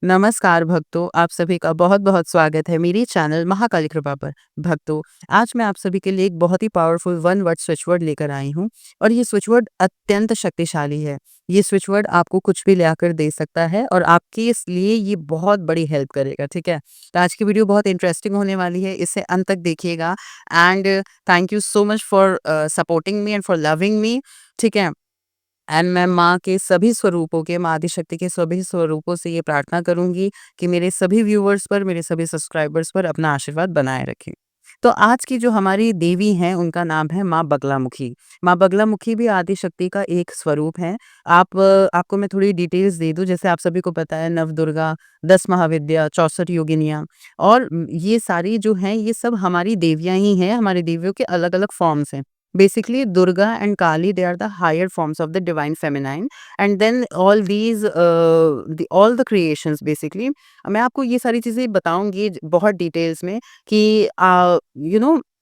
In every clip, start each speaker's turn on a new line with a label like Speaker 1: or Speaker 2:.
Speaker 1: नमस्कार भक्तों, आप सभी का बहुत-बहुत स्वागत है मेरी चैनल महाकाली कृपा पर। भक्तों, आज मैं आप सभी के लिए एक बहुत ही powerful one word switch word लेकर आई हूँ और ये स्विच वर्ड अत्यंत शक्तिशाली है। ये स्विच वर्ड आपको कुछ भी लाकर दे सकता है और आपके इसलिए ये बहुत बड़ी हेल्प करेगा, ठीक है? तो आज की वीडियो बहुत इंटरेस्टिंग होने वाली है, इसे अंत तक देखिएगा and thank you so much for supporting me and for loving me, ठीक है? एंड मैं माँ के सभी स्वरूपों के माँ आदिशक्ति के सभी स्वरूपों से ये प्रार्थना करूँगी कि मेरे सभी व्यूअर्स पर, मेरे सभी सब्सक्राइबर्स पर अपना आशीर्वाद बनाए रखें। तो आज की जो हमारी देवी हैं, उनका नाम है माँ बगलामुखी। माँ बगलामुखी भी आदिशक्ति का एक स्वरूप है। आपको मैं थोड़ी डिटेल्स दे दूँ, जैसे आप सभी को पता है नवदुर्गा, 10 महाविद्या, 64 योगिनियाँ और ये सारी जो हैं, ये सब हमारी देवियाँ ही हैं, हमारी देवियों के अलग-अलग फॉर्म्स हैं। Basically, Durga and Kali, they are the higher forms of the divine feminine, and then all the creations basically. मैं आपको ये सारी चीजें बताऊंगी बहुत डिटेल्स में कि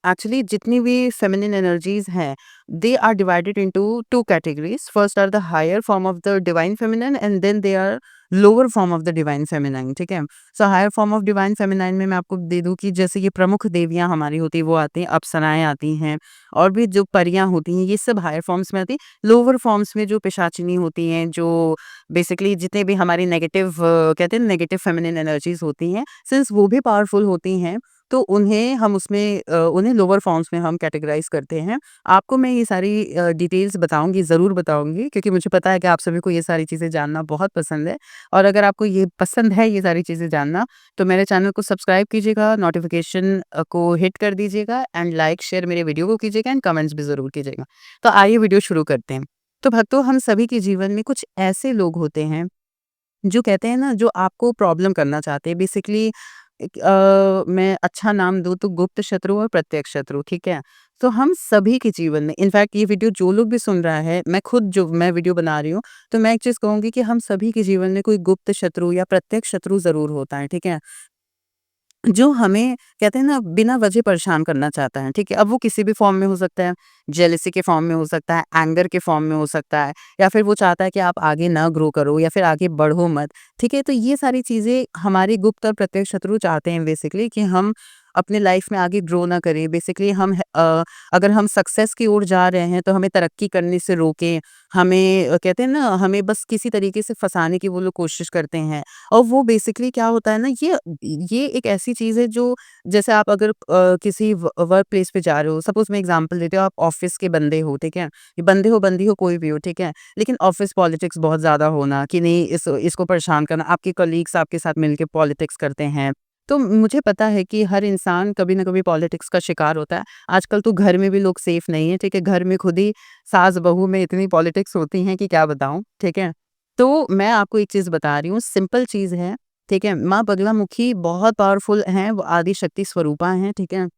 Speaker 1: एक्चुअली जितनी भी फेमिनिन एनर्जीज हैं they are divided into two categories. First are the higher form of the divine feminine and then they are lower form of the divine feminine, ठीक है? So higher form of divine feminine में मैं आपको दे दूं कि जैसे ये प्रमुख देवियां हमारी होती है वो आती हैं, अप्सराएं आती हैं और भी जो परियां होती हैं ये सब हायर फॉर्म्स में आती हैं। लोअर फॉर्म्स में जो पिशाचिनी होती हैं, जो बेसिकली जितने भी हमारी नेगेटिव कहते हैं नेगेटिव फेमिनिन एनर्जीज होती हैं, सिंस वो भी पावरफुल होती हैं तो उन्हें हम उन्हें लोअर फॉर्म्स में हम कैटेगराइज करते हैं। आपको मैं ये सारी डिटेल्स बताऊंगी, ज़रूर बताऊंगी, क्योंकि मुझे पता है कि आप सभी को ये सारी चीज़ें जानना बहुत पसंद है। और अगर आपको ये पसंद है ये सारी चीज़ें जानना, तो मेरे चैनल को सब्सक्राइब कीजिएगा, नोटिफ़िकेशन को हिट कर दीजिएगा एंड लाइक, शेयर मेरे वीडियो को कीजिएगा एंड कमेंट्स भी ज़रूर कीजिएगा। तो आइए वीडियो शुरू करते हैं। तो भक्तों, हम सभी के जीवन में कुछ ऐसे लोग होते हैं जो कहते हैं ना, जो आपको प्रॉब्लम करना चाहते हैं। बेसिकली मैं अच्छा नाम दूँ तो गुप्त शत्रु और प्रत्यक्ष शत्रु, ठीक है? तो हम सभी के जीवन में, इनफैक्ट ये वीडियो जो लोग भी सुन रहा है, मैं वीडियो बना रही हूँ, तो मैं एक चीज़ कहूँगी कि हम सभी के जीवन में कोई गुप्त शत्रु या प्रत्यक्ष शत्रु ज़रूर होता है, ठीक है? जो हमें कहते हैं ना बिना वजह परेशान करना चाहता है, ठीक है? अब वो किसी भी फॉर्म में हो सकता है, जेलसी के फॉर्म में हो सकता है, एंगर के फॉर्म में हो सकता है, या फिर वो चाहता है कि आप आगे ना ग्रो करो या फिर आगे बढ़ो मत, ठीक है? तो ये सारी चीज़ें हमारे गुप्त और प्रत्यक्ष शत्रु चाहते हैं बेसिकली कि हम अपने लाइफ में आगे ग्रो ना करें। बेसिकली अगर हम सक्सेस की ओर जा रहे हैं तो हमें तरक्की करने से रोकें, हमें कहते हैं ना हमें बस किसी तरीके से फँसाने की वो लोग कोशिश करते हैं। और वो बेसिकली क्या होता है ना, ये एक ऐसी चीज़ है जो, जैसे आप अगर किसी वर्क प्लेस पे जा रहे हो, सपोज़ मैं एग्ज़ाम्पल देती हूँ, आप ऑफ़िस के बंदे हो, ठीक है? ये बंदे हो, बंदी हो, कोई भी हो, ठीक है? लेकिन ऑफ़िस पॉलिटिक्स बहुत ज़्यादा होना कि नहीं, इसको परेशान करना, आपके कलीग्स आपके साथ मिलके पॉलिटिक्स करते हैं। तो मुझे पता है कि हर इंसान कभी न कभी पॉलिटिक्स का शिकार होता है। आजकल तो घर में भी लोग सेफ नहीं है, ठीक है? घर में खुद ही सास-बहू में इतनी पॉलिटिक्स होती हैं कि क्या बताऊँ, ठीक है? तो मैं आपको एक चीज़ बता रही हूँ, सिंपल चीज़ है, ठीक है? माँ बगलामुखी बहुत पावरफुल हैं, वो आदि शक्ति स्वरूपा हैं, ठीक है?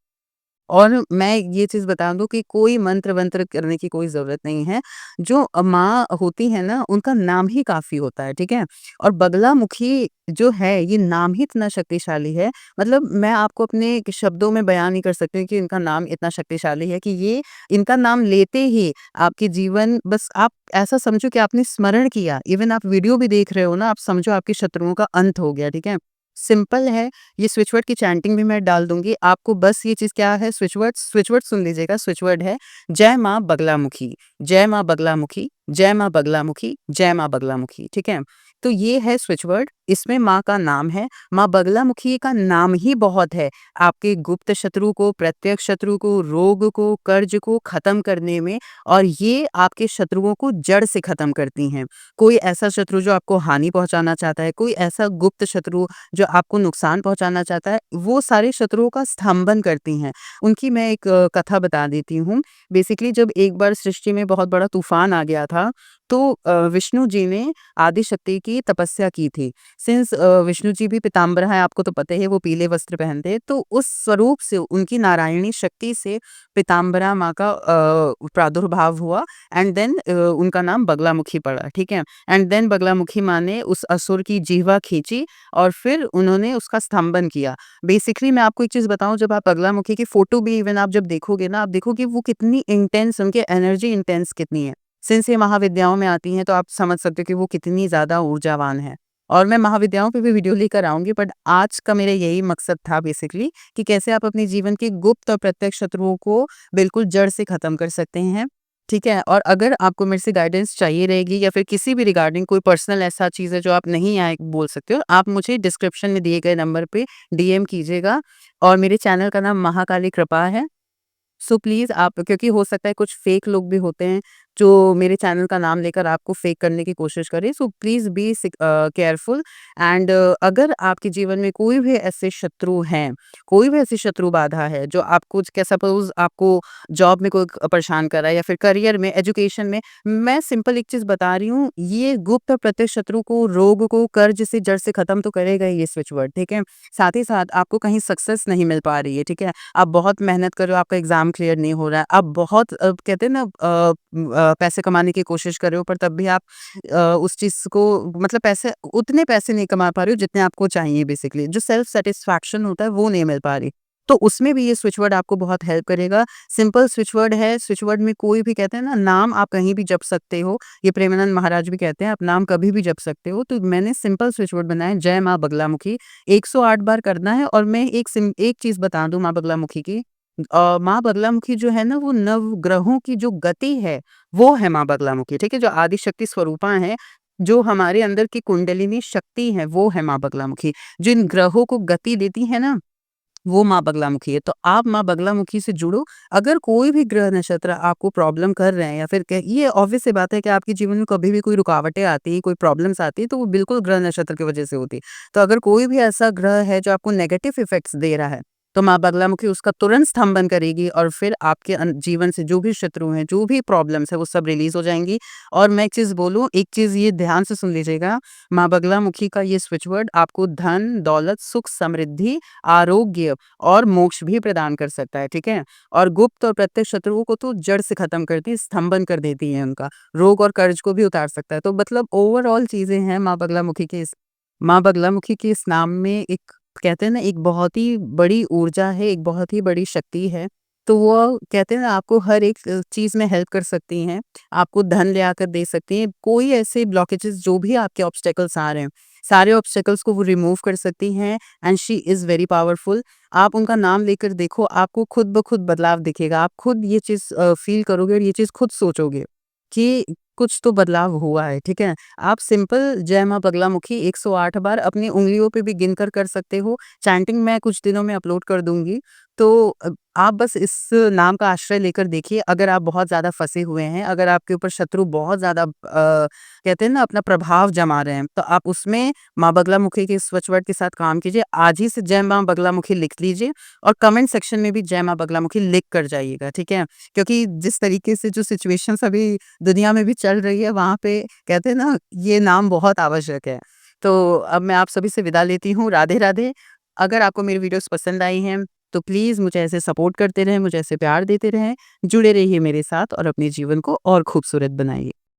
Speaker 1: और मैं ये चीज़ बता दूँ कि कोई मंत्र-वंत्र करने की कोई ज़रूरत नहीं है। जो माँ होती है ना, उनका नाम ही काफ़ी होता है, ठीक है? और बगलामुखी जो है, ये नाम ही इतना शक्तिशाली है, मतलब मैं आपको अपने शब्दों में बयान नहीं कर सकती हूँ कि इनका नाम इतना शक्तिशाली है कि ये इनका नाम लेते ही आपके जीवन, बस आप ऐसा समझो कि आपने स्मरण किया, इवन आप वीडियो भी देख रहे हो ना, आप समझो आपके शत्रुओं का अंत हो गया, ठीक है? सिंपल है, ये स्विच वर्ड की चैंटिंग भी मैं डाल दूँगी। आपको बस ये चीज़ क्या है, स्विच वर्ड सुन लीजिएगा, स्विच वर्ड है जय माँ बगलामुखी, जय माँ बगलामुखी, जय माँ बगलामुखी, जय माँ बगलामुखी, ठीक है? तो ये है स्विच वर्ड, इसमें माँ का नाम है। माँ बगलामुखी का नाम ही बहुत है, आपके गुप्त शत्रु को, प्रत्यक्ष शत्रु को, रोग को, कर्ज को खत्म करने में, और ये आपके शत्रुओं को जड़ से खत्म करती हैं। कोई ऐसा शत्रु जो आपको हानि पहुँचाना चाहता है, कोई ऐसा गुप्त शत्रु जो आपको नुकसान पहुँचाना चाहता है, वो सारे शत्रुओं का स्तंभन करती हैं। उनकी मैं एक कथा बता देती हूँ। बेसिकली जब एक बार सृष्टि में बहुत बड़ा तूफ़ान आ गया था, तो विष्णु जी ने आदिशक्ति की तपस्या की थी। सिंस विष्णु जी भी पीताम्बर हैं, आपको तो पता ही है, वो पीले वस्त्र पहनते हैं, तो उस स्वरूप से, उनकी नारायणी शक्ति से पीताम्बरा माँ का प्रादुर्भाव हुआ एंड देन उनका नाम बगलामुखी पड़ा, ठीक है? एंड देन बगलामुखी माँ ने उस असुर की जिह्वा खींची और फिर उन्होंने उसका स्तंभन किया। बेसिकली मैं आपको एक चीज़ बताऊँ, जब आप बगलामुखी की फ़ोटो भी इवन आप जब देखोगे ना, आप देखोगे वो कितनी इंटेंस, उनकी एनर्जी इंटेंस कितनी है। सिंस ये महाविद्याओं में आती हैं, तो आप समझ सकते हो कि वो कितनी ज़्यादा ऊर्जावान है। और मैं महाविद्याओं पे भी वीडियो लेकर आऊँगी, बट आज का मेरा यही मकसद था बेसिकली कि कैसे आप अपने जीवन के गुप्त और प्रत्यक्ष शत्रुओं को बिल्कुल जड़ से खत्म कर सकते हैं। ठीक है? और अगर आपको मेरे से गाइडेंस चाहिए रहेगी या फिर किसी भी रिगार्डिंग कोई पर्सनल ऐसा चीज़ है जो आप नहीं आए बोल सकते हो, आप मुझे डिस्क्रिप्शन में दिए गए नंबर पे डीएम कीजिएगा। और मेरे चैनल का नाम महाकाली कृपा है। सो प्लीज़ आप, क्योंकि हो सकता है कुछ फेक लोग भी होते हैं जो मेरे चैनल का नाम लेकर आपको फेक करने की कोशिश करें। So please be careful. And अगर आपके जीवन में कोई भी ऐसे शत्रु हैं, कोई भी ऐसी शत्रु बाधा है जो आपको, क्या सपोज़ आपको जॉब में कोई परेशान कर रहा है या फिर करियर में, एजुकेशन में, मैं सिंपल एक चीज़ बता रही हूँ, ये गुप्त और प्रत्यक्ष शत्रु को, रोग को, कर्ज से जड़ से खत्म तो करेगा ही ये स्विच वर्ड, ठीक है? साथ ही साथ आपको कहीं सक्सेस नहीं मिल पा रही है, ठीक है? आप बहुत मेहनत कर रहे हो, आपका एग्ज़ाम क्लियर नहीं हो रहा है। आप बहुत कहते हैं ना पैसे कमाने की कोशिश कर रहे हो, पर तब भी आप उस चीज़ को, मतलब पैसे, उतने पैसे नहीं कमा पा रहे हो जितने आपको चाहिए बेसिकली। जो सेल्फ सैटिस्फैक्शन होता है वो नहीं मिल पा रही। तो उसमें भी ये स्विच वर्ड आपको बहुत हेल्प करेगा। सिंपल स्विच वर्ड है, स्विच वर्ड में कोई भी, कहते हैं ना, नाम आप कहीं भी जप सकते हो। ये प्रेमानंद महाराज भी कहते हैं आप नाम कभी भी जप सकते हो। तो मैंने सिंपल स्विच वर्ड बनाया, जय माँ बगलामुखी। 108 बार करना है। और मैं एक चीज़ बता दूँ माँ बगलामुखी की, माँ बगलामुखी जो है ना, वो नवग्रहों की जो गति है, वो है माँ बगलामुखी, ठीक है? जो आदि शक्ति स्वरूपा है, जो हमारे अंदर की कुंडलिनी शक्ति है, वो है माँ बगलामुखी। जिन ग्रहों को गति देती है ना, वो माँ बगलामुखी है। तो आप माँ बगलामुखी से जुड़ो। अगर कोई भी ग्रह नक्षत्र आपको प्रॉब्लम कर रहे हैं, या फिर ये ऑब्वियस सी बात है कि आपके जीवन में कभी भी कोई रुकावटें आती है, कोई प्रॉब्लम्स आती है, तो वो बिल्कुल ग्रह नक्षत्र की वजह से होती है। तो अगर कोई भी ऐसा ग्रह है जो आपको नेगेटिव इफेक्ट्स दे रहा है, तो माँ बगलामुखी उसका तुरंत स्तंभन करेगी, और फिर आपके जीवन से जो भी शत्रु हैं, जो भी प्रॉब्लम्स है, वो सब रिलीज हो जाएंगी। और मैं एक चीज बोलूँ, एक चीज ये ध्यान से सुन लीजिएगा, माँ बगलामुखी का ये स्विच वर्ड आपको धन, दौलत, सुख, समृद्धि, आरोग्य और मोक्ष भी प्रदान कर सकता है, ठीक है? और गुप्त और प्रत्यक्ष शत्रुओं को तो जड़ से खत्म करती है, स्तंभन कर देती है उनका। रोग और कर्ज को भी उतार सकता है। तो मतलब ओवरऑल चीजें हैं माँ बगलामुखी के इस नाम में, एक, कहते हैं ना, एक बहुत ही बड़ी ऊर्जा है, एक बहुत ही बड़ी शक्ति है। तो वो, कहते हैं ना, आपको हर एक चीज में हेल्प कर सकती हैं। आपको धन ले आकर दे सकती हैं। कोई ऐसे ब्लॉकेजेस, जो भी आपके ऑब्स्टेकल्स आ रहे हैं, सारे ऑब्स्टेकल्स को वो रिमूव कर सकती हैं। And she is very powerful. आप उनका नाम लेकर देखो, आपको खुद ब खुद बदलाव दिखेगा। आप खुद ये चीज़ फ़ील करोगे और ये चीज़ खुद सोचोगे कि कुछ तो बदलाव हुआ है, ठीक है? आप सिंपल जय माँ बगलामुखी 108 बार अपनी उँगलियों पे भी गिनकर कर सकते हो। चैंटिंग मैं कुछ दिनों में अपलोड कर दूँगी। तो आप बस इस नाम का आश्रय लेकर देखिए। अगर आप बहुत ज़्यादा फँसे हुए हैं, अगर आपके ऊपर शत्रु बहुत ज़्यादा कहते हैं ना, अपना प्रभाव जमा रहे हैं, तो आप उसमें माँ बगलामुखी के स्वच वर्ड के साथ काम कीजिए। आज ही से जय माँ बगलामुखी लिख लीजिए, और कमेंट सेक्शन में भी जय माँ बगलामुखी लिख कर जाइएगा, ठीक है? क्योंकि जिस तरीके से जो सिचुएशंस अभी दुनिया में भी चल रही है, वहाँ पे, कहते हैं ना, ये नाम बहुत आवश्यक है। तो अब मैं आप सभी से विदा लेती हूँ। राधे राधे। अगर आपको मेरी वीडियोस पसंद आई हैं, तो प्लीज़ मुझे ऐसे सपोर्ट करते रहें, मुझे ऐसे प्यार देते रहें, जुड़े रहिए मेरे साथ और अपने जीवन को और खूबसूरत बनाइए।